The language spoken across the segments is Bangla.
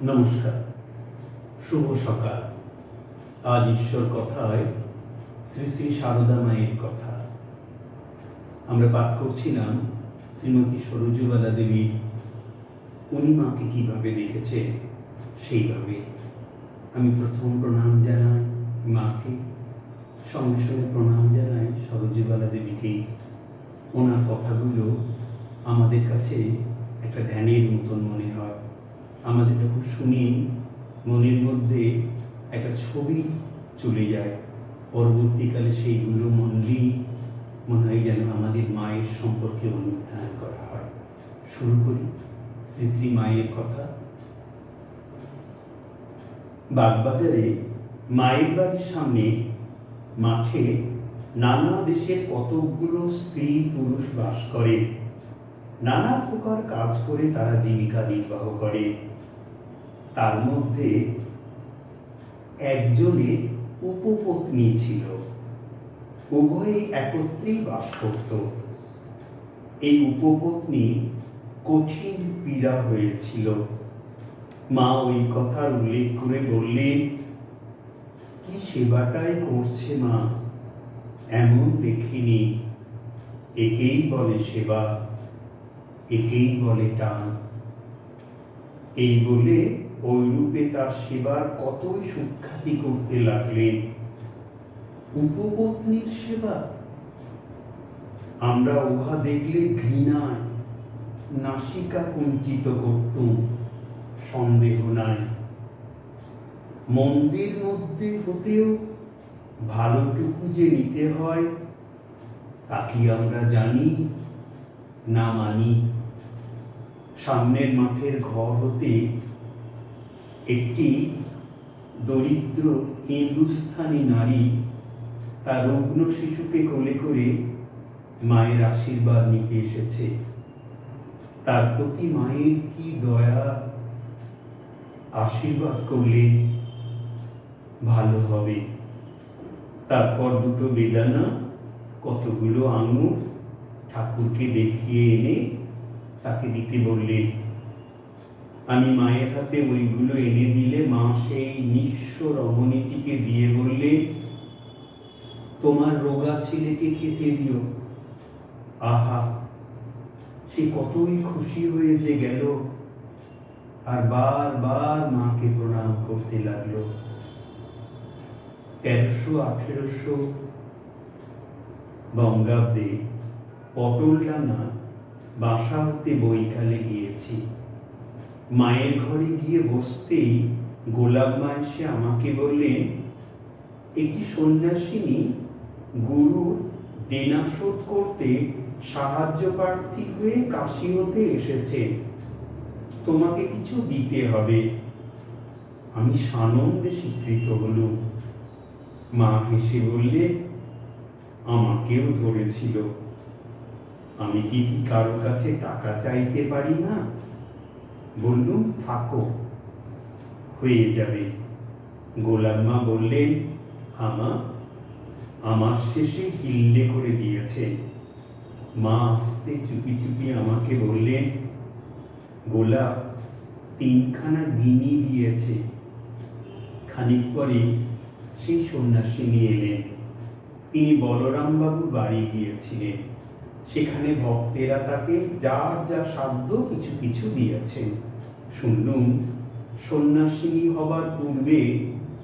নমস্কার, শুভ সকাল। আজ ঈশ্বর কথায় শ্রী শ্রী সারদা মায়ের কথা আমরা পাঠ করছিলাম। শ্রীমতী সরোজবালা দেবী উনি মাকে কিভাবে দেখেছে সেইভাবে আমি প্রথম প্রণাম জানাই মাকে, সঙ্গে সঙ্গে প্রণাম জানাই সরোজবালা দেবীকে। ওনার কথাগুলো আমাদের কাছে একটা ধ্যানের মতন মনে হয়। আমাদের যখন শুনি মনের মধ্যে একটা ছবি চলে যায়, পরবর্তীকালে সেইগুলো মনে হয় যেন আমাদের মায়ের সম্পর্কে অনুধান করা হয়। শুরু করি শ্রী শ্রী মায়ের কথা। বাগবাজারে মায়ের বাড়ির সামনে মাঠে নানা দেশের কতকগুলো স্ত্রী পুরুষ বাস করে। নানা প্রকার কাজ করে তারা জীবিকা নির্বাহ করে। তার মধ্যে একজনের উপপত্নী ছিল, উভয়ে একত্রেই বাস করত। এই উপপত্নী কঠিন পীড়া হয়েছিল। মা ওই কথার উল্লেখ করে বললেন, কি সেবাটাই করছে মা, এমন দেখিনি। একেই বলে সেবা, একেই বলে টান। এই বলে ওই রূপে তার সেবার কতই সুখ্যাতি করতে লাগলেন। উপপত্নীর সেবা আমরা উহা দেখলে ঘৃণায় নাসিকা কুঞ্চিত করতুম, সন্দেহ নাই। মন্দির মধ্যে হতেও ভালোটুকু যে নিতে হয় তা কি আমরা জানি না মানি। সামনের মাঠের ঘর হতে একটি দরিদ্র হিন্দুস্থানী নারী তার রুগ্ন শিশুকে কোলে করে মায়ের আশীর্বাদ নিতে এসেছে। তার প্রতি মায়ের কি দয়া, আশীর্বাদ করলে ভালো হবে। তারপর দুটো বেদানা, কতগুলো আঙুর ঠাকুরকে দেখিয়ে এনে তাকে দিতে বললেন। আমি মায়ের হাতে ওইগুলো এনে দিলে মা সেই নিঃস্ব রমণীটিকে দিয়ে বললে, তোমার রোগা ছেলেকে খেতে দিও। আহা, সে কতই খুশি হয়েছে গেল, আর বারবার মাকে প্রণাম করতে লাগলো। 1300-1800 বঙ্গাব্দে পটলডাঙ্গা বাসা হতে বৈকালে গিয়েছি। মায়ের ঘরে গিয়ে বসতেই গোলাপ মা এসে আমাকে বললেন, একটি সন্ন্যাসিনী গুরুর দেনা শোধ করতে সাহায্য প্রার্থী হয়ে কাশী হতে এসেছে, তোমাকে কিছু দিতে হবে। আমি সানন্দে স্বীকৃত হলুম। মা হেসে বললে, আমাকেও ধরেছিল, আমি কি কারো কাছে টাকা চাইতে পারি না? বললুম, থাকো, হয়ে যাবে। গোলাপ মা বললেন, আমার শেষে হিল্লে করে দিয়েছে। মা আস্তে চুপি চুপি আমাকে বললেন, গোলাপ 3খানা গিনি দিয়েছে। খানিক পরে সেই সন্ন্যাসিনী এলেন। তিনি বলরাম বাবুর বাড়ি গিয়েছিলেন। সেখানে ভক্তেরা তাকে যার যা সাধ্য কিছু কিছু দিয়েছেন। শুনলুম, সন্ন্যাসিনী হবার পূর্বে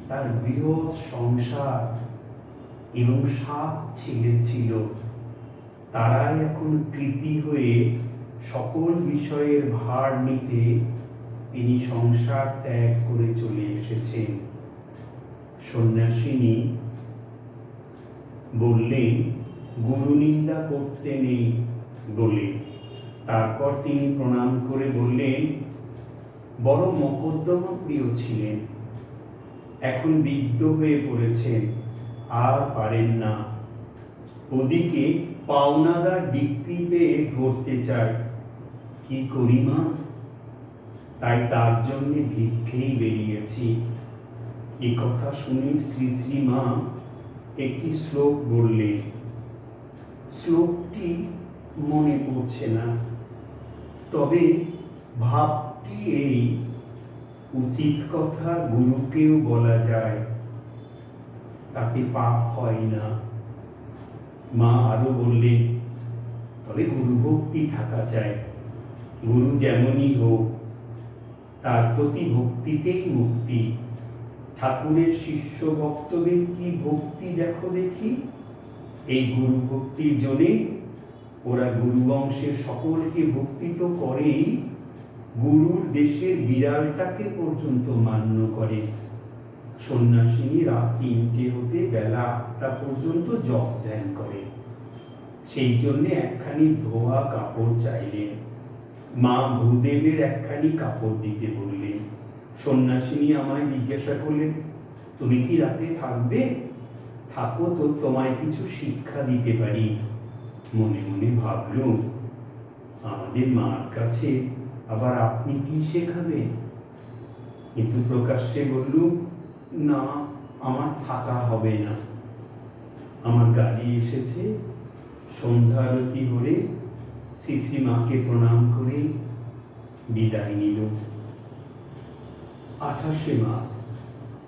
তার বৃহৎ সংসার এবং 7 ছেলে ছিল। তারাই এখন কৃতি হয়ে সকল বিষয়ের ভার নিতে তিনি সংসার ত্যাগ করে চলে এসেছেন। সন্ন্যাসিনী বললেন, গুরু নিন্দা করতে নেই বলে। তারপর তিনি প্রণাম করে বললেন, বড় মকদ্দমা প্রিয় ছিলেন, এখন বিদ্ধ হয়ে পড়েছেন, আর পারেন না। ওদিকে পাওনাদার ডিক্রি পেয়ে ধরতে চায়, কি করি মা? তাই তার জন্য ভিক্ষেই বেরিয়েছি। এ কথা শুনে শ্রী শ্রী মা একটি শ্লোক বললেন। শ্লোকটি মনে পড়ছে না, তবে ভাবটি এই, উচিত কথা গুরুকেও বলা যায়, তাতে পাপ হয় না। মা আরো বললেন, তবে গুরু ভক্তি থাকা চাই। গুরু যেমনই হোক, তার প্রতি ভক্তিতেই মুক্তি। ঠাকুরের শিষ্য ভক্তদের কি ভক্তি দেখো দেখি। এই গুরু ভক্তির জন্যে ওরা গুরু বংশের সকলকে ভক্তি তো করেই, গুরুর দেশের বিড়ালটাকে পর্যন্ত মান্য করে। সন্ন্যাসিনী রাত 3টে হতে বেলা 8টা পর্যন্ত জপ ধ্যান করে। সেই জন্যে একখানি ধোয়া কাপড় চাইলেন। মা ভূদেবের একখানি কাপড় দিতে বললেন। সন্ন্যাসিনী আমায় জিজ্ঞাসা করলেন, তুমি কি রাতে থাকবে? থাকো তো, তোমায় কিছু শিক্ষা দিতে পারি। মনে মনে ভাবলুম, আমাদের মার কাছে আবার আপনি কি শেখাবেন? কিন্তু প্রকাশ্যে বললুম, না, আমার থাকা হবে না। আমার গাড়ি এসেছে। সন্ধ্যা আরতি হলে শ্রী শ্রী মাকে প্রণাম করে বিদায় নিল। 28শে মাঘ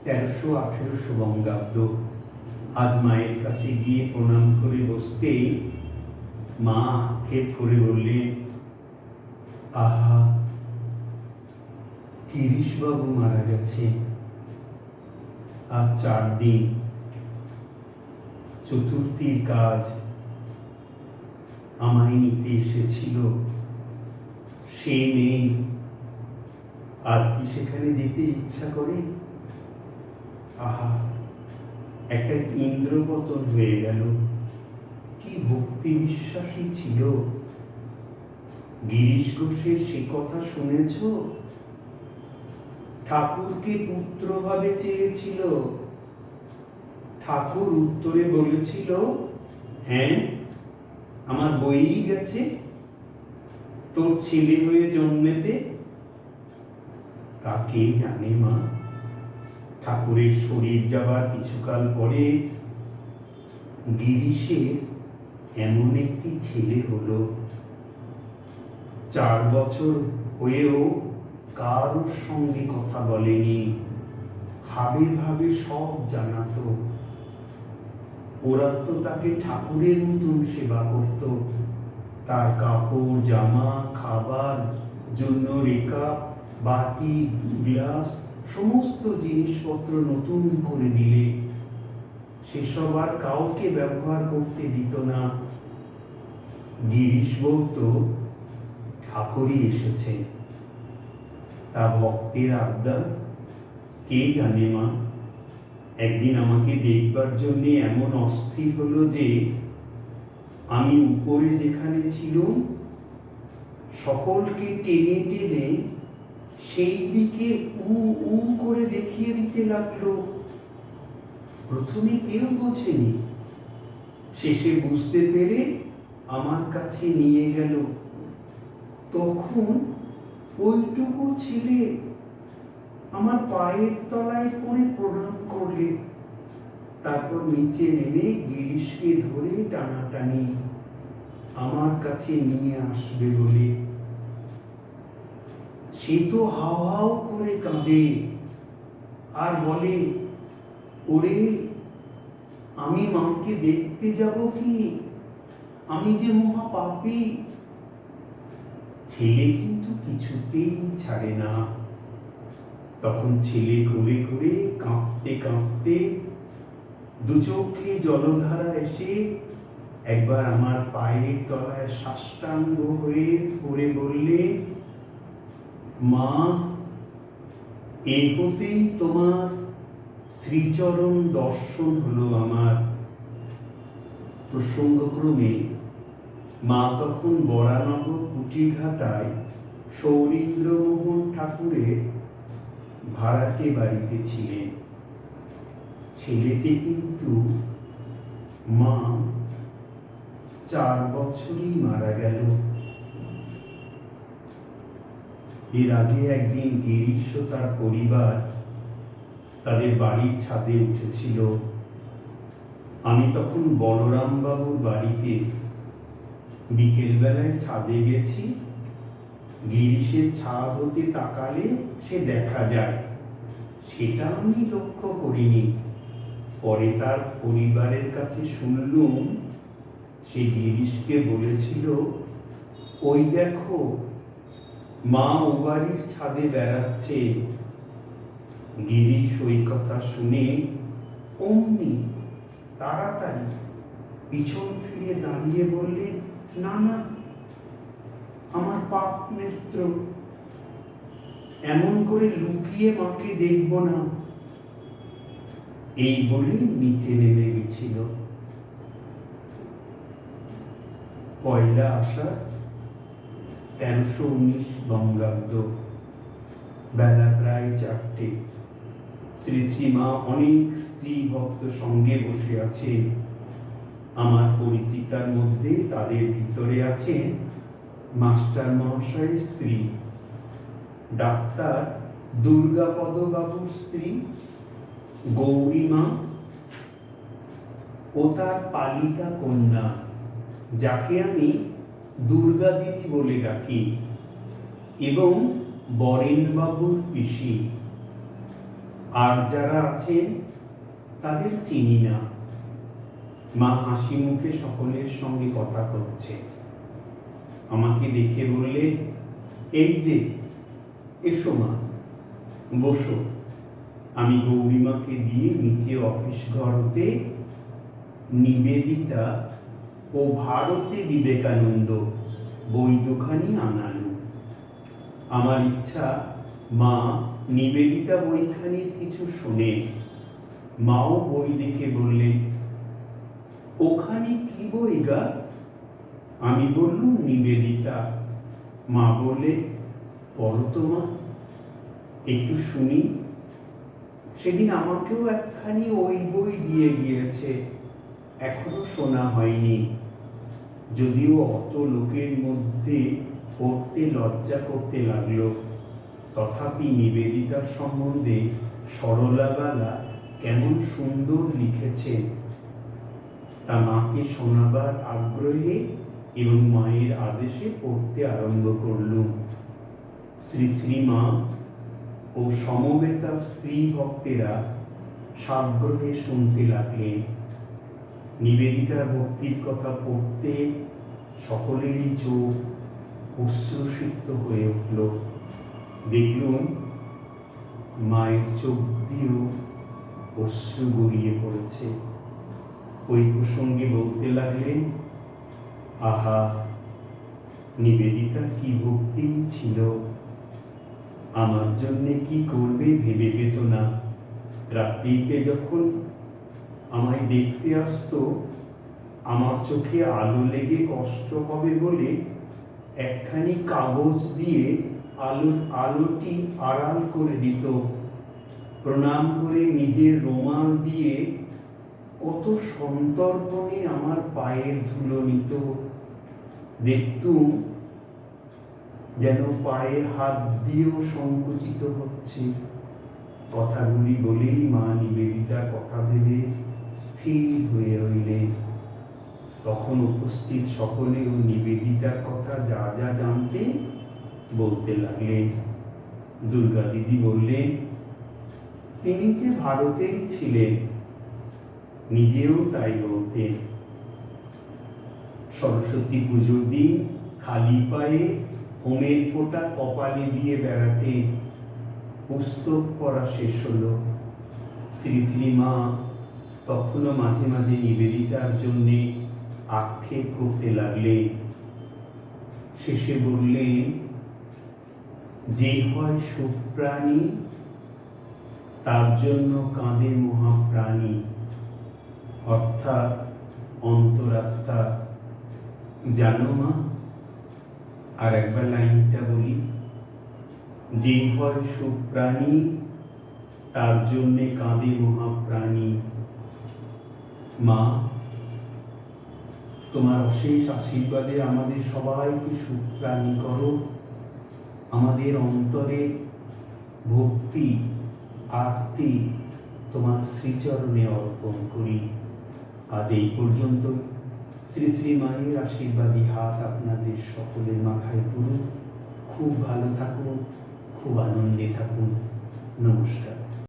1300-1800 বঙ্গাব্দ। আজ মায়ের কাছে গিয়ে প্রণাম করে বসতেই মা আক্ষেপ করে বললেন, আহা, গিরিশবাবু মারা গেছে। আজ 4 দিন। চতুর্থীর কাজ। আমায় নিতে এসেছিল, সে নেই। আর কি সেখানে যেতে ইচ্ছা করে? আহা, একটা ইন্দ্রপতন হয়ে গেল। কি ভক্তি বিশ্বাসী ছিল। গিরিশ ঘোষের সে কথা শুনেছ? ঠাকুরকে পুত্র ভাবে চেয়েছিল। ঠাকুর উত্তরে বলেছিল, হ্যাঁ, আমার বইই গেছে, তোর ছেলে হয়ে জন্মেতে। তা কে জানে মা। ঠাকুরের শরীর যাবার কিছুকাল পরে গিরিশের এমন একটি ছেলে হলো। 4 বছর হয়েও কারোর সঙ্গে কথা বলেনি। ভাবে ভাবে সব জানাতো। ওরা তো তাকে ঠাকুরের মতন সেবা করত। তার কাপড় জামা, খাবার জন্য রেখা, বাটি, গ্লাস, সমস্ত জিনিসপত্র নতুন করে দিলে সেসব আর কাউকে ব্যবহার করতে দিত না। গিরিশ বলতো, ঠাকুরই এসেছেন। তা ভক্তের আবদার কে জানে মা। একদিন আমাকে দেখবার জন্য এমন অস্থির হলো যে আমি উপরে যেখানে ছিলাম সকলকে টেনে টেনে সেই দিকে উ উ করে দেখিয়ে দিতে লাগলো। প্রথমে কেউ বোঝেনি, শেষে বুঝতে পেরে আমার কাছে নিয়ে গেল। তখন ওইটুকু ছেলে আমার পায়ের তলায় পড়ে প্রণাম করলে। তারপর নিচে নেমে গিরিশকে ধরে টানাটানি আমার কাছে নিয়ে আসবে বলে। সে তো হাও হাও করে কাঁদে আর বলে, ওরে, আমি মাকে দেখতে যাব কি? আমি যে মহা পাপী। ছেলে কিন্তু কিছুতেই ছাড়ে না। তখন ছেলে করে করে কাঁপতে কাঁপতে 2 চোখে জলধারা এসে একবার আমার পায়ের তলায় সাষ্টাঙ্গ হয়ে পড়ে বললে, মা, এ হতেই তোমার শ্রীচরণ দর্শন হলো আমার। প্রসঙ্গক্রমে মা তখন বরানগর কুটিরঘাটায় সৌরীন্দ্রমোহন ঠাকুরের ভাড়াটে বাড়িতে ছিলেন। ছেলেটি কিন্তু মা 4 বছরই মারা গেল। এর আগে একদিন গিরিশ ও তার পরিবার তাদের বাড়ির ছাদে উঠেছিল। আমি তখন বলরাম বাবুর বাড়িতে বিকেলবেলায় ছাদে গেছি। গিরিশের ছাদ হতে তাকালে সে দেখা যায়, সেটা আমি লক্ষ্য করিনি। পরে তার পরিবারের কাছে শুনলুম সে গিরিশকে বলেছিল, ওই দেখো মা ও বাড়ির ছাদে বেড়াচ্ছে। গিরিশ ওই কথা শুনে অমনি তাড়াতাড়ি পিছন ফিরে দাঁড়িয়ে বললে, না না, আমার পাপ নেত্র, এমন করে লুকিয়ে মাকে দেখব না। এই বলে নিচে নেমে গেছিল। পয়লা আষাঢ় 1319 বঙ্গাব্দ, বেলা প্রায় 4টে। শ্রী শ্রীমা অনেক স্ত্রী ভক্ত সঙ্গে বসে আছে। আমার পরিচিতার মধ্যে তাদের ভিতরে আছেন মাস্টার মহাশয়ের স্ত্রী, ডাক্তার দুর্গাপদ বাবুর স্ত্রী গৌরীমা ও তার পালিতা কন্যা, যাকে আমি দুর্গা দিদি বলে ডাকি, এবং বরেনবাবুর পিসি। আর যারা আছেন তাদের চিনি না। মা হাসি মুখে সকলের সঙ্গে কথা করছে। আমাকে দেখে বললে, এই যে, এসো মা, বসো। আমি গৌরীমাকে দিয়ে নিচে অফিস ঘর হতে নিবেদিতা ও ভারতে বিবেকানন্দ বই দুখানি আনালু। আমার ইচ্ছা মা নিবেদিতা বইখানির কিছু শোনে। মাও বই দেখে বললেন, ওখানে কি বই গা? আমি বললুম, নিবেদিতা। মা বললে, পড়ো তো মা, একটু শুনি। সেদিন আমাকেও একখানি ওই বই দিয়ে গিয়েছে, এখনো শোনা হয়নি। যদিও অত লোকের মধ্যে পড়তে লজ্জা করতে লাগলো, তথাপি নিবেদিতার সম্বন্ধে সরলাবালা কেমন সুন্দর লিখেছে তা মাকে শোনাবার আগ্রহে এবং মায়ের আদেশে পড়তে আরম্ভ করলুম। শ্রী শ্রীমা ও সমবেতা স্ত্রী ভক্তেরা সাগ্রহে শুনতে লাগলেন। নিবেদিতার ভক্তির কথা পড়তে সকলেরই চোখ অশ্রুসিক্ত হয়ে উঠল। দেখলুম মায়ের চোখ দিয়েও অশ্রু গড়িয়ে পড়েছে। ওই প্রসঙ্গে বলতে লাগলেন, আহা, নিবেদিতা কি ভক্তি ছিল! আমার জন্যে কি করবে ভেবে পেত না। রাত্রিতে যখন আমায় দেখতে আসতো, আমার চোখে আলো লেগে কষ্ট হবে বলে একখানি কাগজ দিয়ে আলোটি আড়াল করে দিত। প্রণাম করে নিজের রুমাল দিয়ে কত সন্তর্পণে আমার পায়ের ধুলো নিত। দেখতুম যেন পায়ে হাত দিয়েও সংকুচিত হচ্ছে। কথাগুলি বলেই মা নিবেদিতার কথা ভেবে স্থির হয়ে রইলেন। তখন উপস্থিত সকলেও নিবেদিতার কথা যা যা জানতেন বলতে লাগলেন। দুর্গা দিদি বললেন, তিনি যে ভারতেরই ছিলেন, নিজেও তাই বলতেন। সরস্বতী পুজোর দিন খালি পায়ে হোমের ফোঁটা কপালে দিয়ে বেড়াতে। পুস্তক পড়া শেষ হলো। শ্রী শ্রীমা তখনও মাঝে মাঝে নিবেদিতার জন্যে আক্ষেপ করতে লাগলেন। শেষে বললেন, যে হয় সুপ্রাণী তার জন্য কাঁদে মহাপ্রাণী, অর্থাৎ অন্তরাত্মা। জানো মা, আর একবার লাইনটা বলি, যে হয় সুপ্রাণী তার জন্যে কাঁদে মহাপ্রাণী। মা, তোমার অশেষ আশীর্বাদে আমাদের সবাইকে সুপ্রাণী করো। আমাদের অন্তরে ভক্তি আরতি তোমার শ্রীচরণে অর্পণ করি। আজ এই পর্যন্ত। শ্রী শ্রী মায়ের আশীর্বাদী হাত আপনাদের সকলের মাথায় পড়ুক। খুব ভালো থাকুন, খুব আনন্দে থাকুন। নমস্কার।